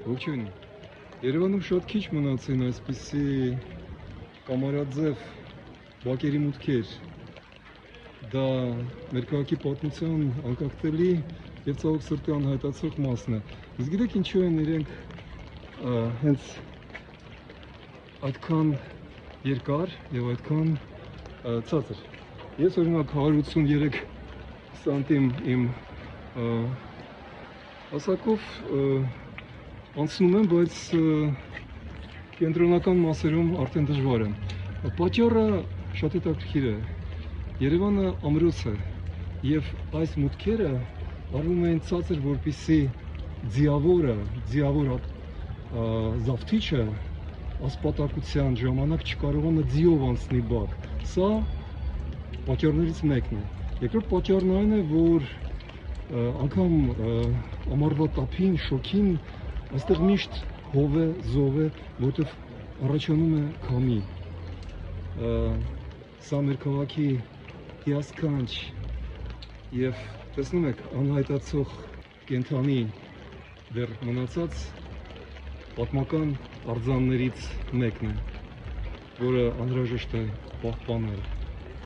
Ողջույն։ Երևանում շատ քիչ մնացին այսպիսի կամարաձև բակերի մուտքեր։ Դա մեր քաղաքի պատմության անկախտելի եւ ցավոք սրտի անհայտացող մասն է։ Իսկ գիտեք ինչու են իրենք հենց այդքան երկար եւ այդքան ցածր։ Ես օրինակ 183 սանտիմ իմ ասակով անցնում եմ, բայց կենտրոնական մասերում արդեն դժվար է։ Պատճառը շատ հետաքրքիր է։ Երևանը ամրոց է եւ այս մուտքերը արվում են ցածր, որպեսզի ձիավորը, զավթիչը ասպատակության ժամանակ չկարողանա ձիով անցնի բակ։ Սա պատճառներից մեկն է։ Երկրորդ պատճառն այն է, որ անգամ ամառվա տափին, շոգին այստեղ միշտ հով է, զով է, որտեղ առաջանում է քամի։ Սա մեր քաղաքի հիասքանչ եւ տեսնում եք անհայտացող կենդանի դեռ մնացած պատմական արձաններից մեկն է, որը անհրաժեշտ է պահպանել։